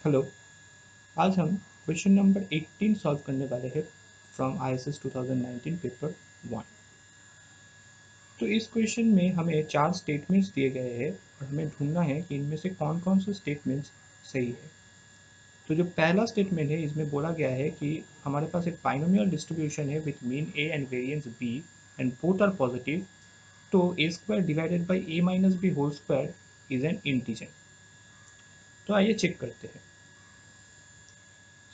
Hello. आज हम question number 18 solve करने वाले हैं फ्रॉम आईएसएस 2019 पेपर 1। तो इस क्वेश्चन में हमें 4 स्टेटमेंट्स दिए गए हैं और हमें ढूंढना है कि इनमें से कौन कौन से स्टेटमेंट्स सही है। तो जो पहला स्टेटमेंट है इसमें बोला गया है कि हमारे पास एक बाइनोमियल डिस्ट्रीब्यूशन है with mean A and variance B and both are positive. तो A square divided by A minus B whole square is an integer. तो आइए चेक करते हैं।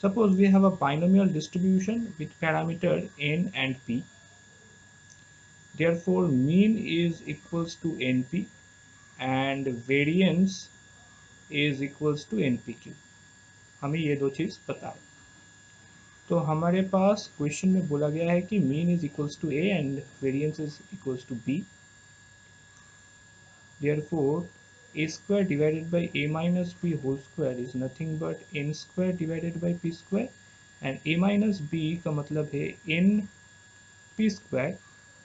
Suppose we have a binomial distribution with parameter n and p. Therefore, mean is equals to np and variance is equals to npq. हमें ये दो चीज़ पता है। तो हमारे पास क्वेश्चन में बोला गया है कि mean is equals to A and variance is equals to B. Therefore, a square divided by a minus b whole square is nothing but n square divided by p square and a minus b का मतलब है n p square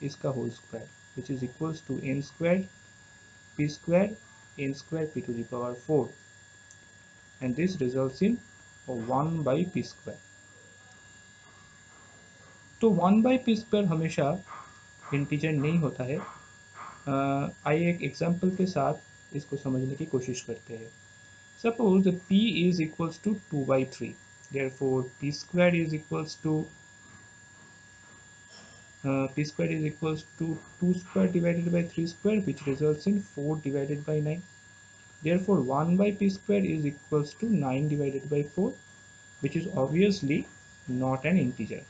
इसका whole square which is equals to n square p to the power 4 and this results in 1 by p square। तो 1 by p square हमेशा integer नहीं होता है। आइए एक एग्जांपल के साथ इसको समझने की कोशिश करते हैं। Suppose the p is equals to 2 by 3, therefore p square is equals to 2 square divided by 3 square which results in 4 divided by 9. Therefore 1 by p square is equals to 9 divided by 4 which is obviously not an integer.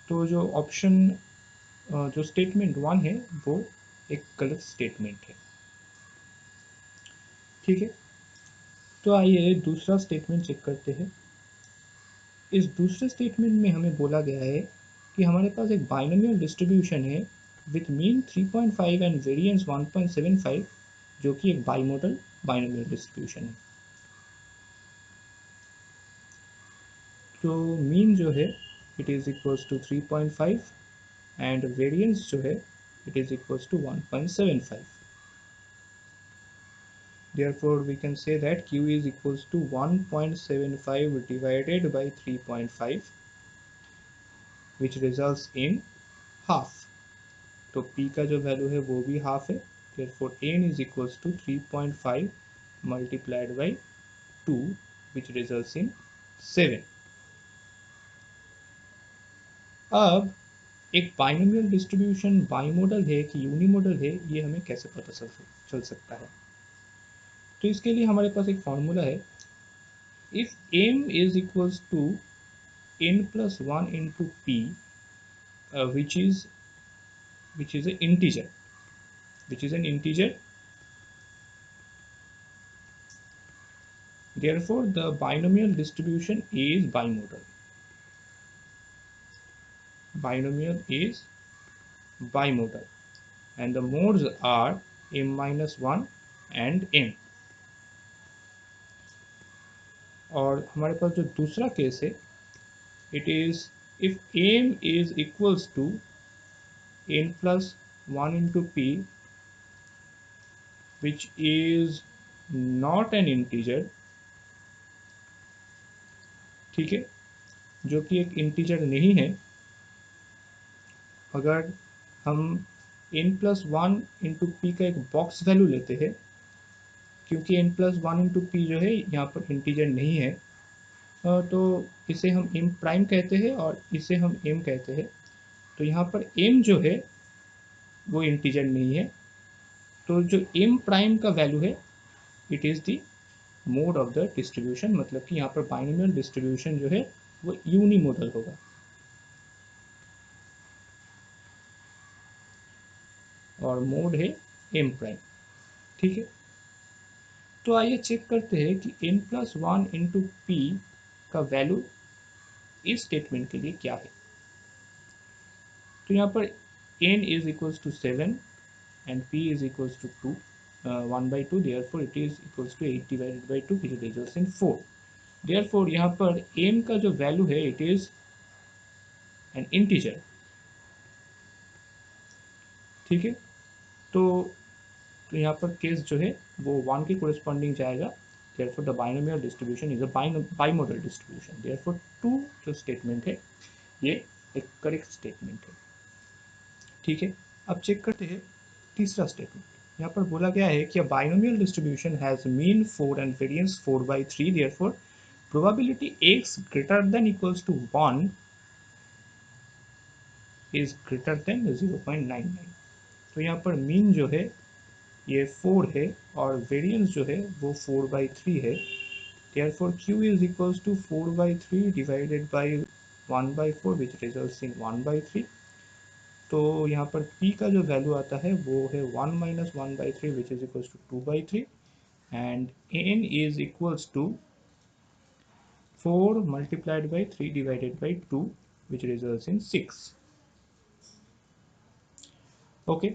तो जो option जो statement 1 है वो एक गलत statement है। ठीक है, तो आइए दूसरा स्टेटमेंट चेक करते हैं। इस दूसरे स्टेटमेंट में हमें बोला गया है कि हमारे पास एक बाइनोमियल डिस्ट्रीब्यूशन है विथ मीन 3.5 एंड वेरिएंस 1.75 जो कि एक बाइमोडल बाइनोमियल डिस्ट्रीब्यूशन है। तो मीन जो है it is equals to 3.5 and variance जो है it is equals to 1.75। Therefore, we can say that Q is equals to 1.75 divided by 3.5 which results in half। तो P का जो वैल्यू है वो भी हाफ है। Therefore, n is equals to 3.5 multiplied by 2 which results in 7। अब एक binomial distribution बाइमोडल है कि यूनिमोडल है ये हमें कैसे पता चल सकता है। तो इसके लिए हमारे पास एक फॉर्मूला है। If m is equals to n plus 1 into p which is an integer therefore the binomial distribution is bimodal and the modes are m minus 1 and m। और हमारे पास जो दूसरा केस है it is if m is equals to n plus 1 into p which is not an integer। ठीक है, जो कि एक इंटीजर नहीं है। अगर हम n प्लस 1 इंटू पी का एक बॉक्स वैल्यू लेते हैं क्योंकि n प्लस 1 इंटू पी जो है यहाँ पर इंटीजर नहीं है तो इसे हम m प्राइम कहते हैं और इसे हम m कहते हैं। तो यहाँ पर m जो है वो इंटीजर नहीं है। तो जो m प्राइम का वैल्यू है it is the mode of the distribution, मतलब कि यहाँ पर बाइनोमियल डिस्ट्रीब्यूशन जो है वो यूनिमोडल होगा और मोड है m प्राइम। ठीक है, तो आइए चेक करते हैं कि n प्लस 1 इंटू पी का वैल्यू इस स्टेटमेंट के लिए क्या है। तो यहाँ पर n इज इक्वल्स टू 7 and p is equals to 2 1 by 2, therefore it is equals to 8 divided by 2 which results in 4। therefore यहाँ पर m का जो वैल्यू है it is an integer। ठीक है, तो तो यहाँ पर केस जो है वो 1 के कोरिस्पॉन्डिंग जाएगा, therefore the binomial distribution is a bimodal distribution, therefore 2 जो स्टेटमेंट है ये एक करेक्ट स्टेटमेंट है। ठीक है, अब चेक करते हैं तीसरा स्टेटमेंट। यहाँ पर बोला गया है कि a binomial distribution has mean 4 and variance 4/3, therefore probability x greater than equals to 1 is greater than 0.99। तो यहाँ पर मीन जो है ये 4 है और वेरिएंस जो है वो 4/3 है, therefore q is equals to 4/3 divided by 1/4 which results in 1/3। तो यहाँ पर p का जो वैल्यू आता है वो है 1 minus 1/3 which is equals to 2/3 and n is equals to 4 multiplied by 3 divided by 2 which results in 6। Okay,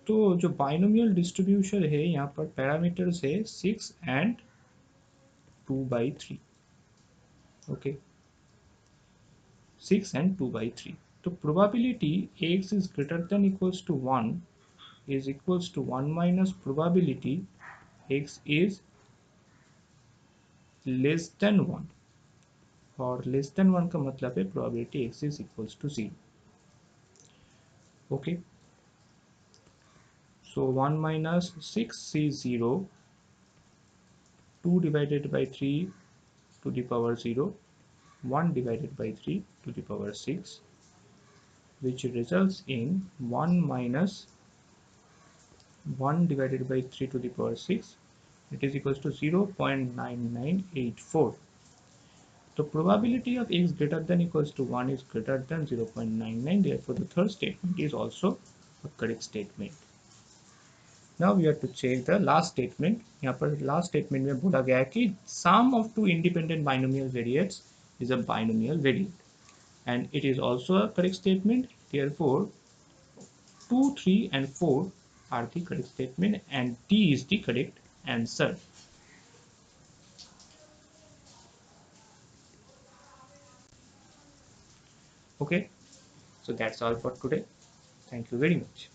तो जो बाइनोमियल डिस्ट्रीब्यूशन है यहाँ पर पैरामीटर्स है 6 एंड 2/3। Okay, 6 and 2/3। तो probability x is greater than equals to 1 is equals to 1 minus probability x is less than 1, और less than 1 का मतलब है probability x is equals to 0। Okay, so 1 minus 6 is 0, 2 divided by 3 to the power 0, 1 divided by 3 to the power 6, which results in 1 minus 1 divided by 3 to the power 6, it is equals to 0.9984। So probability of x greater than equals to 1 is greater than 0.99, therefore the third statement is also a correct statement। Now we have to check the last statement। यहाँ पर last statement में बोला गया है कि sum of two independent binomial variates is a binomial variate and it is also a correct statement, therefore 2, 3 and 4 are the correct statement and D is the correct answer। Okay, so that's all for today, thank you very much।